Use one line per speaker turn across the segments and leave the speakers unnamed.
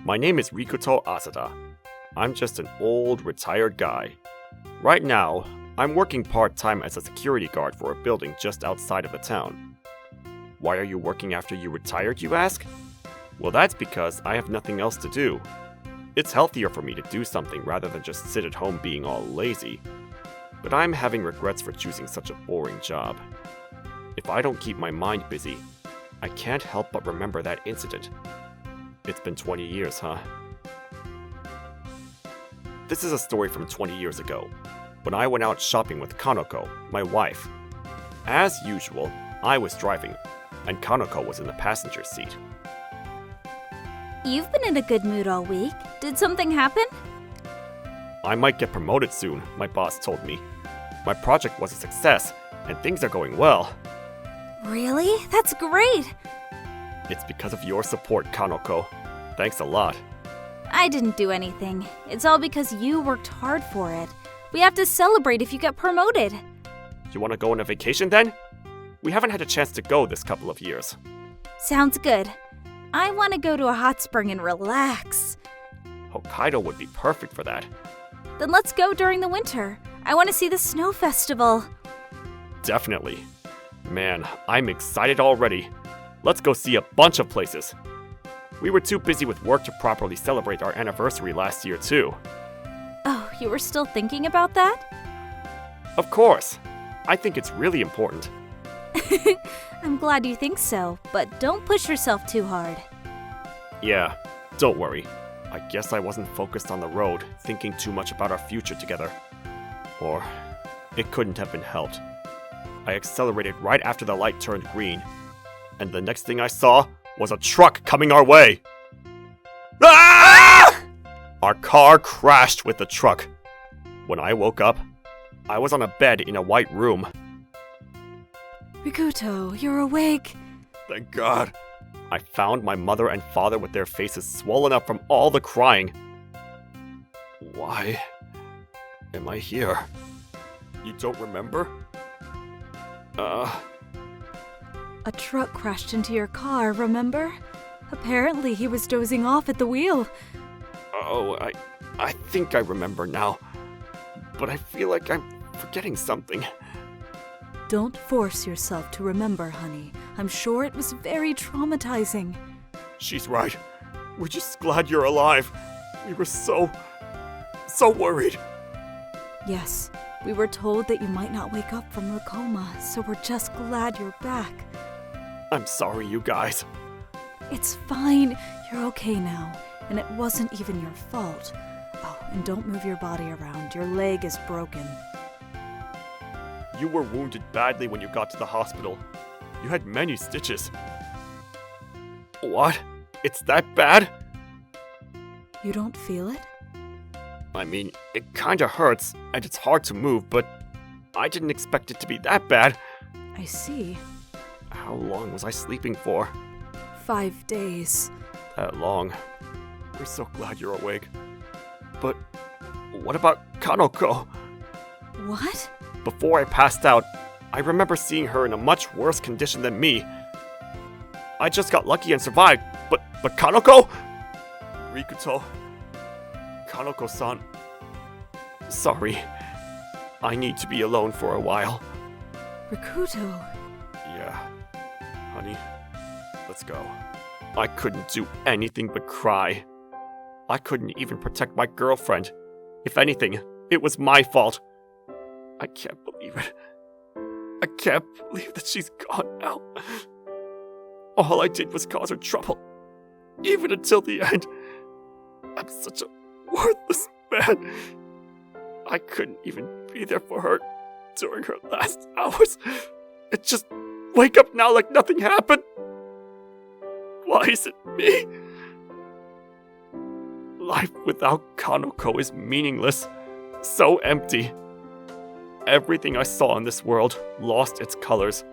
My name is Rikuto Asada. I'm just an old, retired guy. Right now, I'm working part-time as a security guard for a building just outside of the town. Why are you working after you retired, you ask? Well, that's because I have nothing else to do. It's healthier for me to do something rather than just sit at home being all lazy. But I'm having regrets for choosing such a boring job. If I don't keep my mind busy, I can't help but remember that incident. It's been 20 years, huh? This is a story from 20 years ago, when I went out shopping with Kanoko, my wife. As usual, I was driving, and Kanoko was in the passenger seat.
You've been in a good mood all week. Did something happen?
I might get promoted soon, my boss told me. My project was a success, and things are going well.
Really? That's great!
It's because of your support, Kanoko. Thanks a lot.
I didn't do anything. It's all because you worked hard for it. We have to celebrate if you get promoted.
You want to go on a vacation then? We haven't had a chance to go this couple of years.
Sounds good. I want to go to a hot spring and relax.
Hokkaido would be perfect for that.
Then let's go during the winter. I want to see the snow festival.
Definitely. Man, I'm excited already. Let's go see a bunch of places. We were too busy with work to properly celebrate our anniversary last year too.
Oh, you were still thinking about that?
Of course. I think it's really important.
I'm glad you think so, but don't push yourself too hard.
Yeah, don't worry. I guess I wasn't focused on the road, thinking too much about our future together. Or, it couldn't have been helped. I accelerated right after the light turned green, and the next thing I saw was a truck coming our way. Ah! Our car crashed with the truck. When I woke up, I was on a bed in a white room.
Rikuto, you're awake.
Thank God. I found my mother and father with their faces swollen up from all the crying. Why am I here? You don't remember?
A truck crashed into your car, remember? Apparently he was dozing off at the wheel.
Oh, I think I remember now. But I feel like I'm forgetting something.
Don't force yourself to remember, honey. I'm sure it was very traumatizing.
She's right. We're just glad you're alive. We were so worried.
Yes, we were told that you might not wake up from the coma, so we're just glad you're back.
I'm sorry, you guys.
It's fine. You're okay now, and it wasn't even your fault. Oh, and don't move your body around. Your leg is broken.
You were wounded badly when you got to the hospital. You had many stitches. What? It's that bad?
You don't feel it?
I mean, it kinda hurts, and it's hard to move, but I didn't expect it to be that bad.
I see.
How long was I sleeping for?
5 days.
That long. We're so glad you're awake. But what about Kanoko?
What?
Before I passed out, I remember seeing her in a much worse condition than me. I just got lucky and survived, but Kanoko? Rikuto. Kanoko-san. Sorry. I need to be alone for a while.
Rikuto.
Yeah. Honey, let's go. I couldn't do anything but cry. I couldn't even protect my girlfriend. If anything, it was my fault. I can't believe it. I can't believe that she's gone now. All I did was cause her trouble. Even until the end. I'm such a worthless man. I couldn't even be there for her during her last hours. And just wake up now like nothing happened. Why is it me? Life without Kanoko is meaningless. So empty. Everything I saw in this world lost its colors.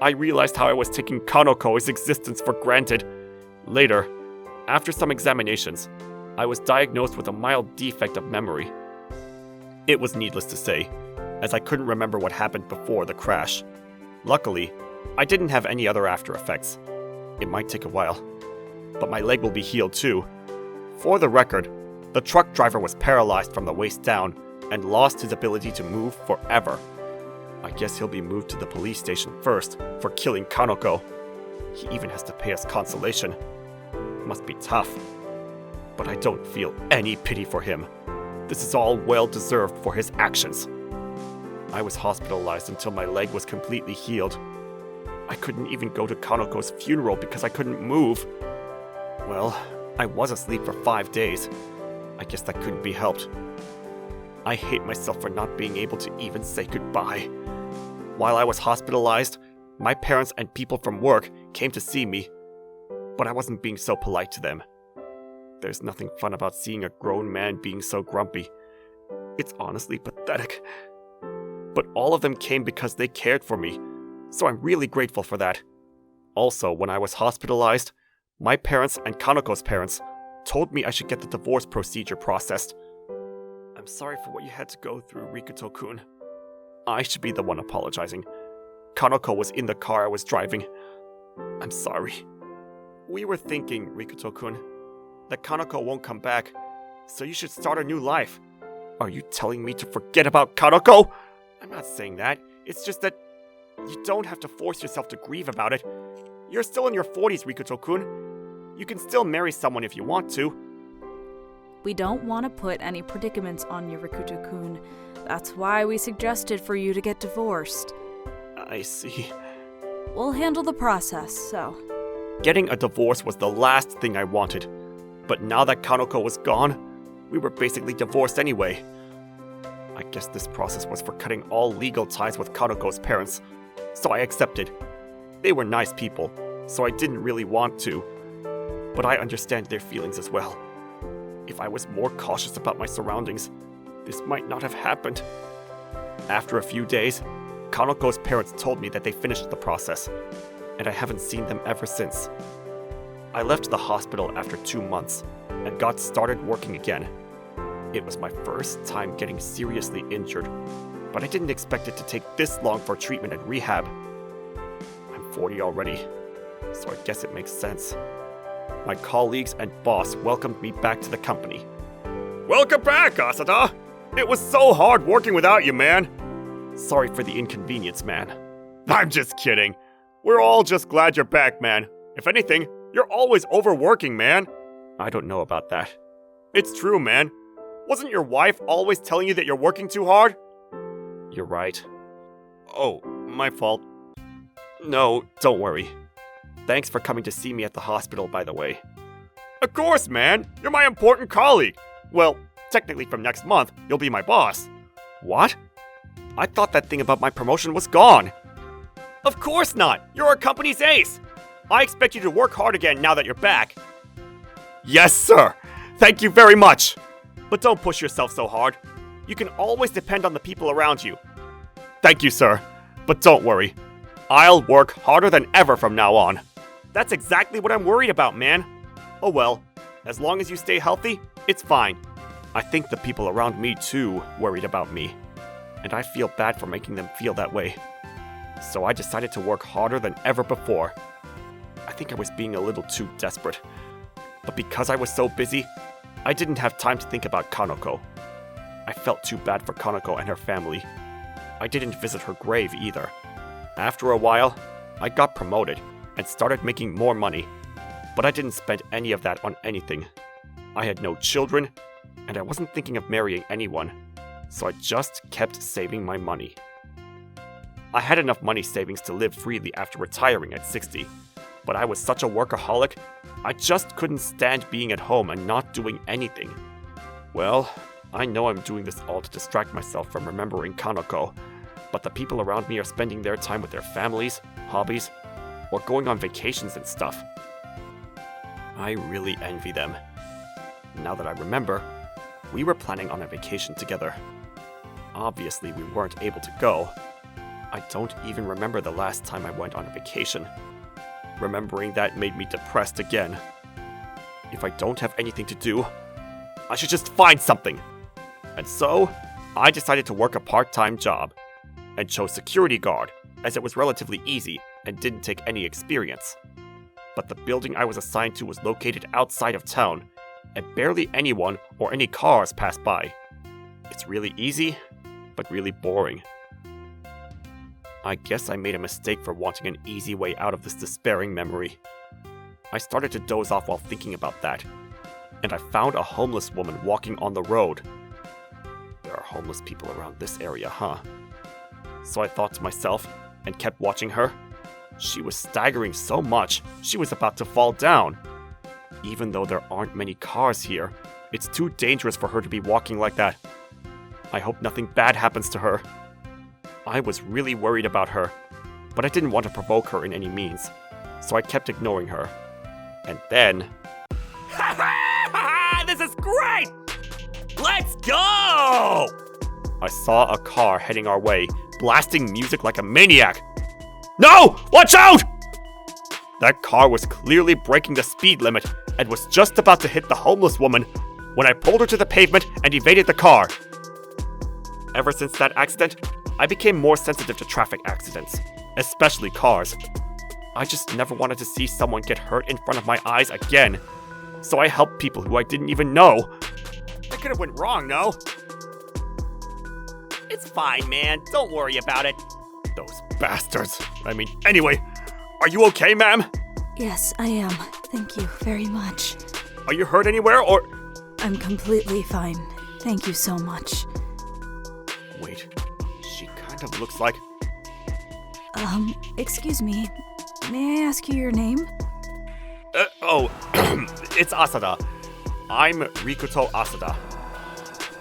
I realized how I was taking Kanoko's existence for granted. Later, after some examinations, I was diagnosed with a mild defect of memory. It was needless to say, as I couldn't remember what happened before the crash. Luckily, I didn't have any other after effects. It might take a while, but my leg will be healed too, For the record, the truck driver was paralyzed from the waist down and lost his ability to move forever. I guess he'll be moved to the police station first for killing Kanoko. He even has to pay us consolation. Must be tough. But I don't feel any pity for him. This is all well-deserved for his actions. I was hospitalized until my leg was completely healed. I couldn't even go to Kanoko's funeral because I couldn't move. Well, I was asleep for 5 days. I guess that couldn't be helped. I hate myself for not being able to even say goodbye. While I was hospitalized, my parents and people from work came to see me, but I wasn't being so polite to them. There's nothing fun about seeing a grown man being so grumpy. It's honestly pathetic. But all of them came because they cared for me, so I'm really grateful for that. Also, when I was hospitalized, my parents and Kanoko's parents told me I should get the divorce procedure processed. I'm sorry for what you had to go through, Rikuto-kun. I should be the one apologizing. Kanoko was in the car I was driving. I'm sorry. We were thinking, Rikuto-kun, that Kanoko won't come back, so you should start a new life. Are you telling me to forget about Kanoko? I'm not saying that. It's just that you don't have to force yourself to grieve about it. You're still in your 40s, Rikuto-kun. You can still marry someone if you want to.
We don't want to put any predicaments on you, Rikuto-kun. That's why we suggested for you to get divorced.
I see.
We'll handle the process, so...
Getting a divorce was the last thing I wanted. But now that Kanoko was gone, we were basically divorced anyway. I guess this process was for cutting all legal ties with Kanoko's parents, so I accepted. They were nice people, so I didn't really want to. But I understand their feelings as well. If I was more cautious about my surroundings, this might not have happened. After a few days, Kanoko's parents told me that they finished the process, and I haven't seen them ever since. I left the hospital after 2 months and got started working again. It was my first time getting seriously injured, but I didn't expect it to take this long for treatment and rehab. I'm 40 already, so I guess it makes sense. My colleagues and boss welcomed me back to the company. Welcome back, Asada! It was so hard working without you, man! Sorry for the inconvenience, man. I'm just kidding. We're all just glad you're back, man. If anything, you're always overworking, man. I don't know about that. It's true, man. Wasn't your wife always telling you that you're working too hard? You're right. Oh, my fault. No, don't worry. Thanks for coming to see me at the hospital, by the way. Of course, man. You're my important colleague. Well, technically from next month, you'll be my boss. What? I thought that thing about my promotion was gone. Of course not. You're our company's ace. I expect you to work hard again now that you're back. Yes, sir. Thank you very much. But don't push yourself so hard. You can always depend on the people around you. Thank you, sir. But don't worry. I'll work harder than ever from now on. That's exactly what I'm worried about, man. Oh well, as long as you stay healthy, it's fine. I think the people around me too worried about me. And I feel bad for making them feel that way. So I decided to work harder than ever before. I think I was being a little too desperate. But because I was so busy, I didn't have time to think about Kanoko. I felt too bad for Kanoko and her family. I didn't visit her grave either. After a while, I got promoted and started making more money. But I didn't spend any of that on anything. I had no children, and I wasn't thinking of marrying anyone. So I just kept saving my money. I had enough money savings to live freely after retiring at 60, but I was such a workaholic, I just couldn't stand being at home and not doing anything. Well, I know I'm doing this all to distract myself from remembering Kanoko, but the people around me are spending their time with their families, hobbies, or going on vacations and stuff. I really envy them. Now that I remember, we were planning on a vacation together. Obviously, we weren't able to go. I don't even remember the last time I went on a vacation. Remembering that made me depressed again. If I don't have anything to do, I should just find something. And so, I decided to work a part-time job, and chose security guard, as it was relatively easy and didn't take any experience. But the building I was assigned to was located outside of town, and barely anyone or any cars pass by. It's really easy, but really boring. I guess I made a mistake for wanting an easy way out of this despairing memory. I started to doze off while thinking about that, and I found a homeless woman walking on the road. There are homeless people around this area, huh? So I thought to myself, and kept watching her. She was staggering so much, she was about to fall down. Even though there aren't many cars here, it's too dangerous for her to be walking like that. I hope nothing bad happens to her. I was really worried about her, but I didn't want to provoke her in any means, so I kept ignoring her. And then... This is great! Let's go! I saw a car heading our way, blasting music like a maniac. No! Watch out! That car was clearly breaking the speed limit and was just about to hit the homeless woman when I pulled her to the pavement and evaded the car. Ever since that accident, I became more sensitive to traffic accidents, especially cars. I just never wanted to see someone get hurt in front of my eyes again, so I helped people who I didn't even know. That could have went wrong, no? It's fine, man. Don't worry about it. Those bastards. Anyway, are you okay, ma'am?
Yes, I am. Thank you very much.
Are you hurt anywhere, or...?
I'm completely fine. Thank you so much.
Wait, she kind of looks like...
Excuse me. May I ask you your name?
It's Asada. I'm Rikuto Asada.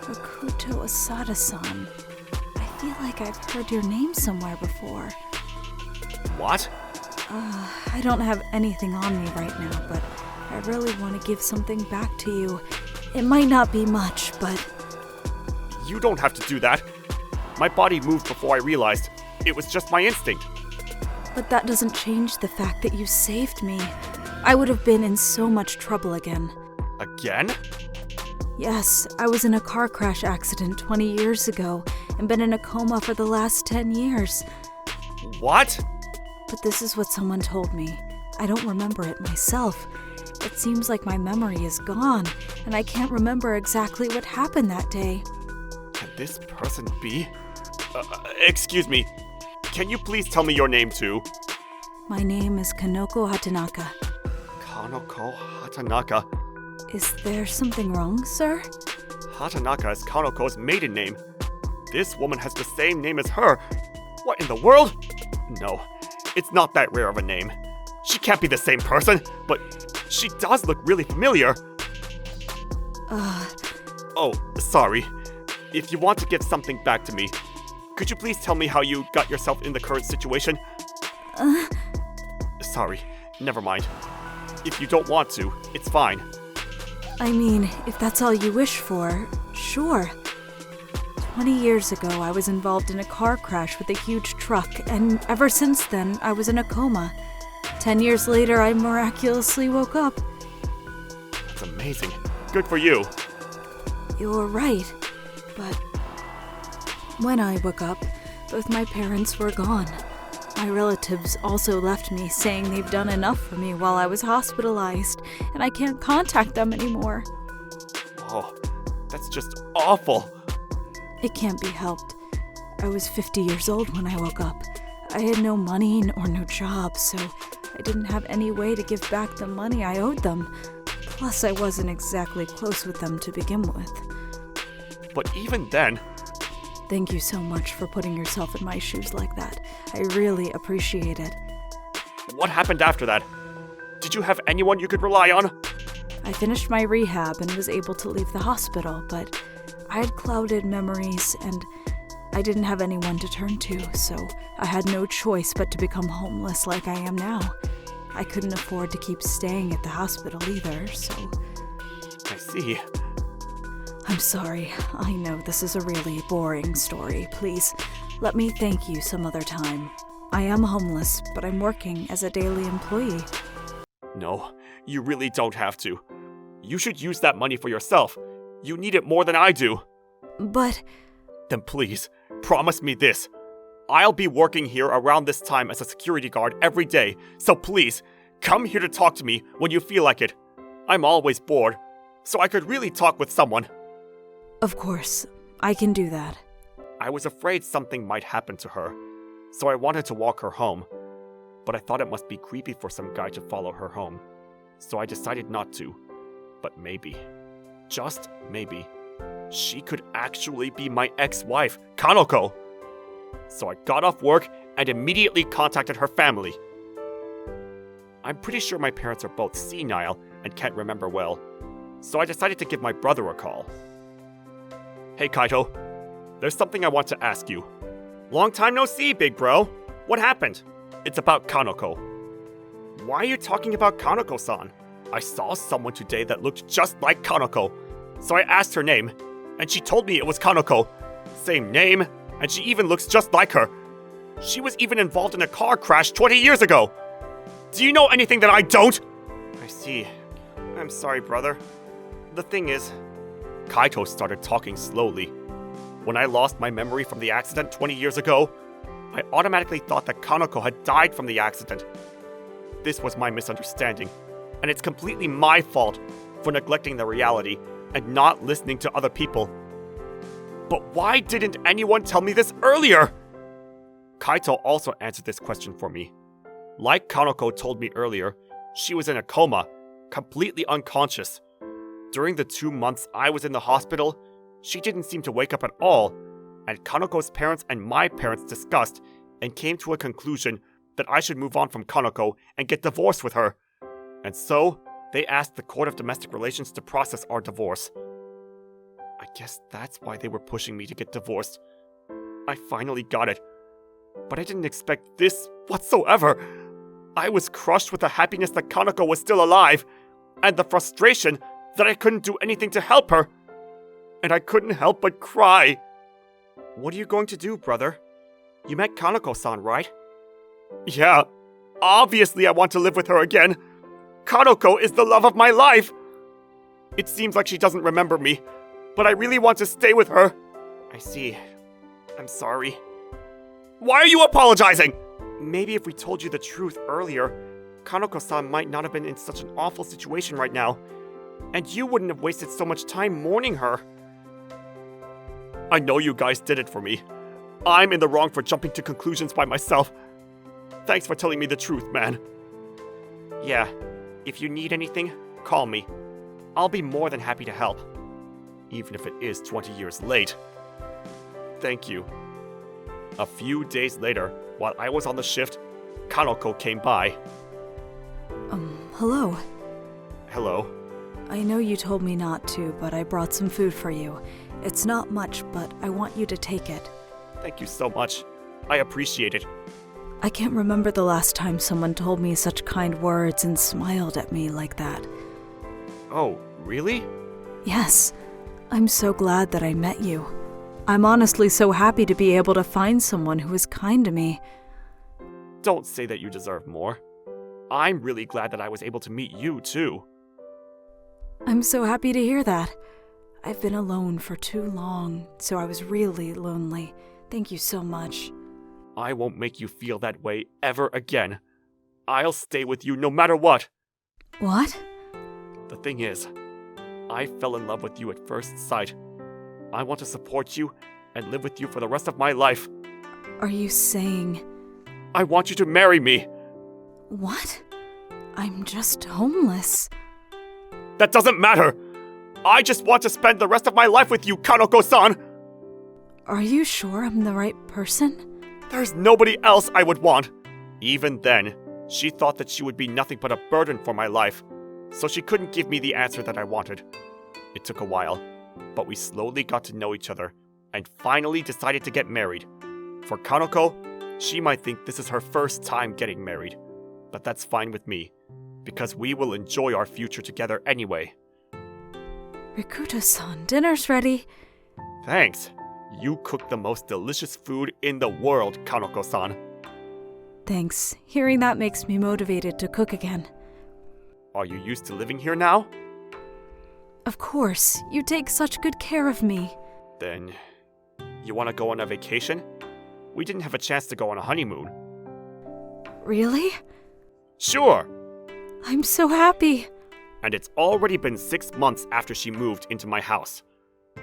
Rikuto Asada-san. I feel like I've heard your name somewhere before.
What?
I don't have anything on me right now, but I really want to give something back to you. It might not be much, but...
You don't have to do that. My body moved before I realized. It was just my instinct.
But that doesn't change the fact that you saved me. I would have been in so much trouble again.
Again?
Yes, I was in a car crash accident 20 years ago and been in a coma for the last 10 years.
What?
But this is what someone told me. I don't remember it myself. It seems like my memory is gone, and I can't remember exactly what happened that day.
Can this person be? Excuse me. Can you please tell me your name too?
My name is Kanoko Hatanaka.
Kanoko Hatanaka.
Is there something wrong, sir?
Hatanaka is Kanoko's maiden name. This woman has the same name as her. What in the world? No, it's not that rare of a name. She can't be the same person, but she does look really familiar. Oh, sorry. If you want to give something back to me, could you please tell me how you got yourself in the current situation? Sorry, never mind. If you don't want to, it's fine.
I mean, if that's all you wish for, sure. 20 years ago, I was involved in a car crash with a huge truck, and ever since then, I was in a coma. 10 years later, I miraculously woke up.
That's amazing. Good for you.
You're right, but when I woke up, both my parents were gone. My relatives also left me, saying they've done enough for me while I was hospitalized, and I can't contact them anymore.
Oh, that's just awful.
It can't be helped. I was 50 years old when I woke up. I had no money or no job, so I didn't have any way to give back the money I owed them. Plus, I wasn't exactly close with them to begin with.
But even then...
Thank you so much for putting yourself in my shoes like that. I really appreciate it.
What happened after that? Did you have anyone you could rely on?
I finished my rehab and was able to leave the hospital, but I had clouded memories and I didn't have anyone to turn to, so I had no choice but to become homeless like I am now. I couldn't afford to keep staying at the hospital either, so...
I see.
I'm sorry. I know this is a really boring story. Please, let me thank you some other time. I am homeless, but I'm working as a daily employee.
No, you really don't have to. You should use that money for yourself. You need it more than I do.
But...
Then please, promise me this. I'll be working here around this time as a security guard every day, so please, come here to talk to me when you feel like it. I'm always bored, so I could really talk with someone.
Of course, I can do that.
I was afraid something might happen to her, so I wanted to walk her home. But I thought it must be creepy for some guy to follow her home, so I decided not to. But maybe, just maybe, she could actually be my ex-wife, Kanoko. So I got off work and immediately contacted her family. I'm pretty sure my parents are both senile and can't remember well, so I decided to give my brother a call. Hey Kaito, there's something I want to ask you. Long time no see, big bro. What happened? It's about Kanoko. Why are you talking about Kanoko-san? I saw someone today that looked just like Kanoko, so I asked her name, and she told me it was Kanoko. Same name, and she even looks just like her. She was even involved in a car crash 20 years ago. Do you know anything that I don't? I see. I'm sorry, brother. The thing is, Kaito started talking slowly. When I lost my memory from the accident 20 years ago, I automatically thought that Kanoko had died from the accident. This was my misunderstanding, and it's completely my fault for neglecting the reality and not listening to other people. But why didn't anyone tell me this earlier? Kaito also answered this question for me. Like Kanoko told me earlier, she was in a coma, completely unconscious. During the 2 months I was in the hospital, she didn't seem to wake up at all, and Kanoko's parents and my parents discussed and came to a conclusion that I should move on from Kanoko and get divorced with her. And so, they asked the Court of Domestic Relations to process our divorce. I guess that's why they were pushing me to get divorced. I finally got it. But I didn't expect this whatsoever. I was crushed with the happiness that Kanoko was still alive, and the frustration that I couldn't do anything to help her. And I couldn't help but cry. What are you going to do, brother? You met Kanoko-san, right? Yeah, obviously I want to live with her again. Kanoko is the love of my life. It seems like she doesn't remember me, but I really want to stay with her. I see. I'm sorry. Why are you apologizing? Maybe if we told you the truth earlier, Kanoko-san might not have been in such an awful situation right now, and you wouldn't have wasted so much time mourning her. I know you guys did it for me. I'm in the wrong for jumping to conclusions by myself. Thanks for telling me the truth, man. Yeah, if you need anything, call me. I'll be more than happy to help. Even if it is 20 years late. Thank you. A few days later, while I was on the shift, Kanoko came by.
Hello.
Hello.
I know you told me not to, but I brought some food for you. It's not much, but I want you to take it.
Thank you so much. I appreciate it.
I can't remember the last time someone told me such kind words and smiled at me like that.
Oh, really?
Yes. I'm so glad that I met you. I'm honestly so happy to be able to find someone who is kind to me.
Don't say that you deserve more. I'm really glad that I was able to meet you, too.
I'm so happy to hear that. I've been alone for too long, so I was really lonely. Thank you so much.
I won't make you feel that way ever again. I'll stay with you no matter what.
What?
The thing is, I fell in love with you at first sight. I want to support you and live with you for the rest of my life.
Are you saying...
I want you to marry me.
What? I'm just homeless.
That doesn't matter. I just want to spend the rest of my life with you, Kanoko-san.
Are you sure I'm the right person?
There's nobody else I would want. Even then, she thought that she would be nothing but a burden for my life, so she couldn't give me the answer that I wanted. It took a while, but we slowly got to know each other and finally decided to get married. For Kanoko, she might think this is her first time getting married, but that's fine with me, because we will enjoy our future together anyway.
Rikuta-san, dinner's ready.
Thanks. You cook the most delicious food in the world, Kanoko-san.
Thanks. Hearing that makes me motivated to cook again.
Are you used to living here now?
Of course. You take such good care of me.
Then, you want to go on a vacation? We didn't have a chance to go on a honeymoon.
Really?
Sure.
I'm so happy.
and it's already been 6 months after she moved into my house.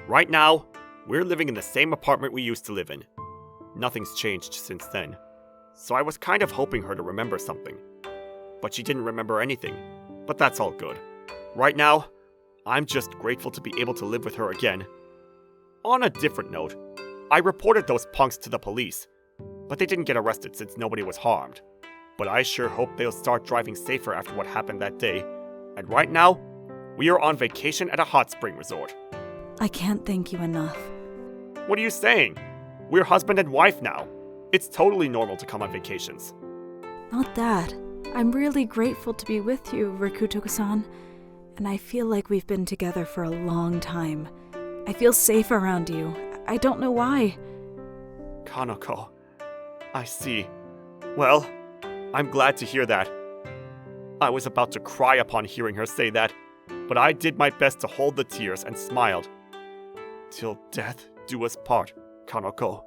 Right now, we're living in the same apartment we used to live in. Nothing's changed since then, so I was kind of hoping her to remember something. But she didn't remember anything, but that's all good. Right now, I'm just grateful to be able to live with her again. On a different note, I reported those punks to the police, but they didn't get arrested since nobody was harmed. But I sure hope they'll start driving safer after what happened that day. And right now, we are on vacation at a hot spring resort.
I can't thank you enough.
What are you saying? We're husband and wife now. It's totally normal to come on vacations.
Not that. I'm really grateful to be with you, Rikuto-san. And I feel like we've been together for a long time. I feel safe around you. I don't know why.
Kanoko. I see. Well, I'm glad to hear that. I was about to cry upon hearing her say that, but I did my best to hold the tears and smiled. Till death do us part, Kanoko.